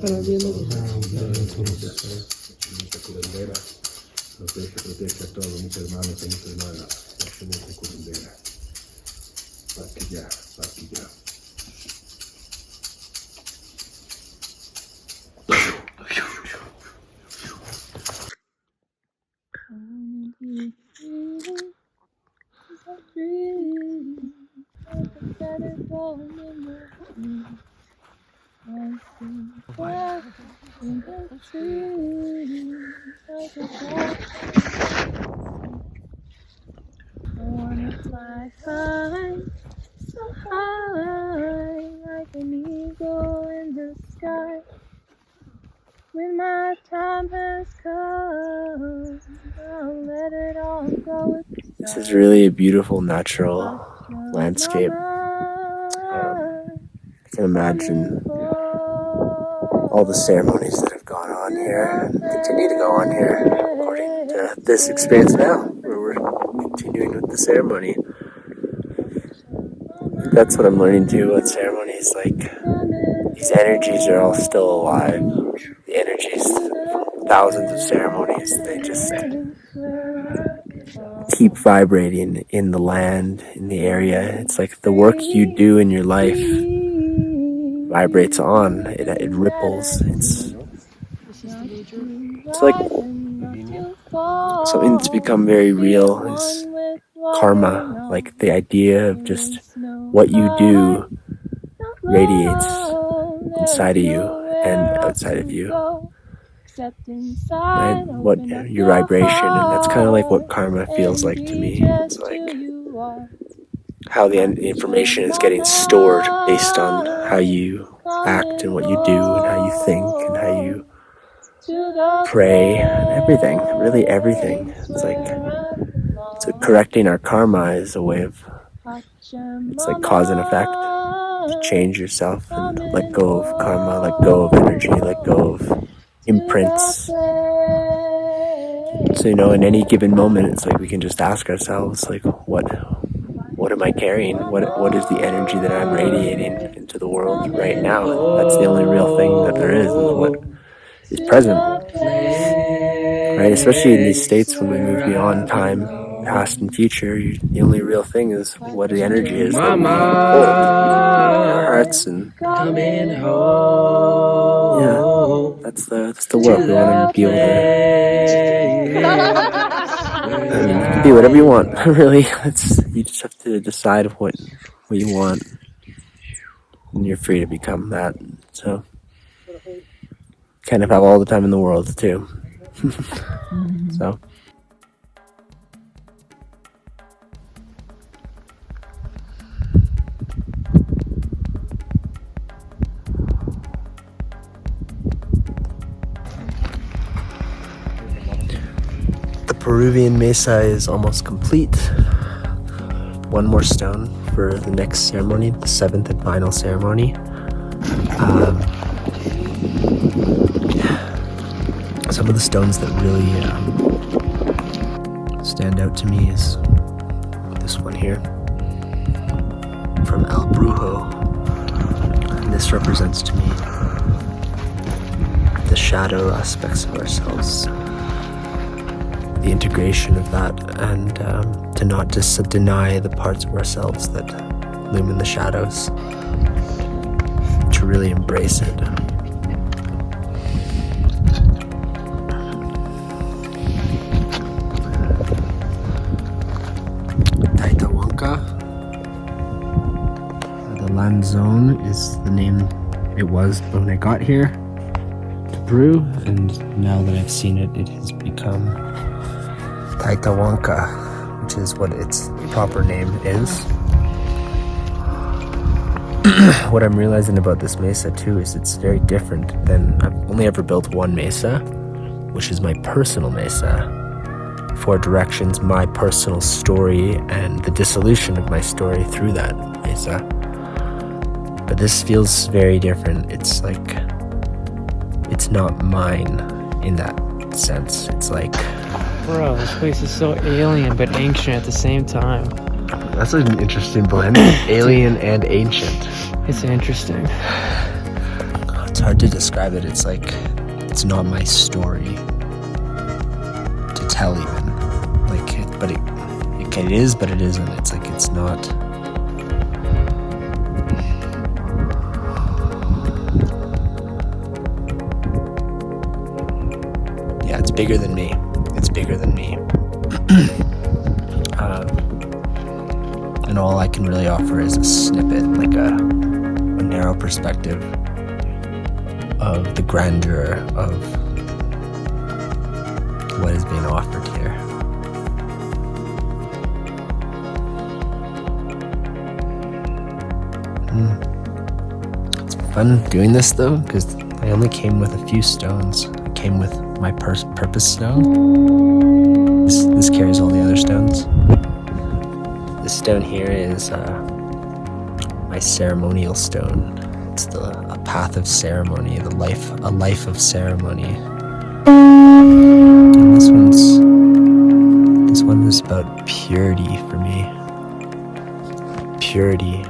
Para bien de Nos deje proteger a todos mis hermanos y mis hermanas. Excelente curandera. Parquilla, parquilla. wanna fly high, so high, like an eagle in the sky. When my time has come, I'll let it all go with the sun. This is really a beautiful natural landscape. I can imagine all the ceremonies that have gone on here and continue to go on here according to this experience now, where we're continuing with the ceremony. That's what I'm learning too about ceremonies, like these energies are all still alive. The energies from thousands of ceremonies, they just keep vibrating in the land, in the area. It's like the work you do in your life vibrates on, it ripples. It's like something that's become very real is karma, like the idea of just what you do radiates inside of you and outside of you, and what your vibration, and that's kind of like what karma feels like to me. It's like how the information is getting stored based on how you act and what you do and how you think and how you pray and everything, really everything. It's like, so correcting our karma is a way of, it's like cause and effect, to change yourself and let go of karma, let go of energy, let go of imprints. So, you know, in any given moment, it's like we can just ask ourselves, like, what am I carrying? What is the energy that I'm radiating into the world right now? That's the only real thing that there is what is present. Right? Especially in these states when we move beyond time, past and future, the only real thing is what the energy is that we hold in our hearts. And yeah, that's the work. We want to be able to you can be whatever you want, really. You just have to decide what you want, and you're free to become that. So kind of have all the time in the world too. So the Peruvian mesa is almost complete. One more stone for the next ceremony, the 7th and final ceremony. Some of the stones that really stand out to me is this one here from El Brujo. And this represents to me the shadow aspects of ourselves, the integration of that, and to not just deny the parts of ourselves that loom in the shadows, to really embrace it. The land zone is the name it was when I got here to Peru, and now that I've seen it, it has become 𝗣𝗣𝗥𝗨𝗪𝗏, which is what its proper name is. What I'm realizing about this mesa too is it's very different than, I've only ever built one mesa, which is my personal mesa. 4 directions, my personal story, and the dissolution of my story through that mesa. But this feels very different. It's like, it's not mine in that sense. It's like, bro, this place is so alien but ancient at the same time. That's an interesting blend. Alien and ancient. It's interesting. It's hard to describe it. It's like, it's not my story to tell even. Like, but it is, but it isn't. It's like, it's not. Yeah, it's bigger than me. It's bigger than me. And all I can really offer is a snippet, like a narrow perspective of the grandeur of what is being offered here. It's fun doing this though, because I only came with a few stones. I came with my purpose stone. This carries all the other stones. This stone here is my ceremonial stone. It's a path of ceremony, a life of ceremony. And this one is about purity for me. Purity.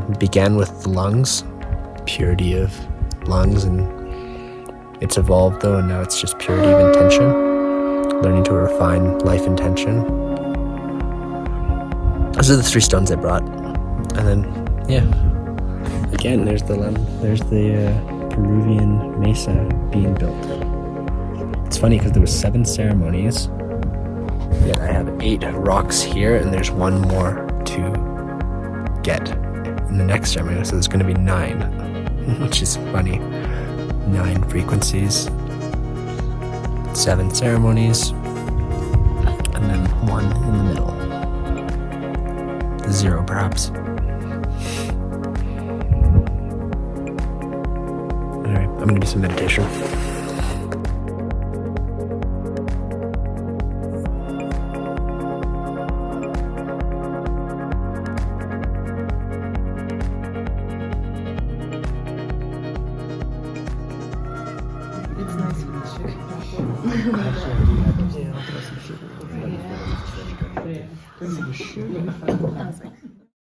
It began with the lungs, purity of lungs, and it's evolved though, and now it's just purity of intention. Learning to refine life intention. Those are the 3 stones I brought, and then again, there's the Peruvian mesa being built. It's funny because there was 7 ceremonies, yet I have 8 rocks here, and there's 1 more to get in the next ceremony, so there's going to be 9, which is funny. 9 frequencies, 7 ceremonies, and then 1 in the middle. 0 perhaps. Alright, I'm gonna do some meditation. It's nice with the sugar. Yeah, I'll throw some sugar. I was like,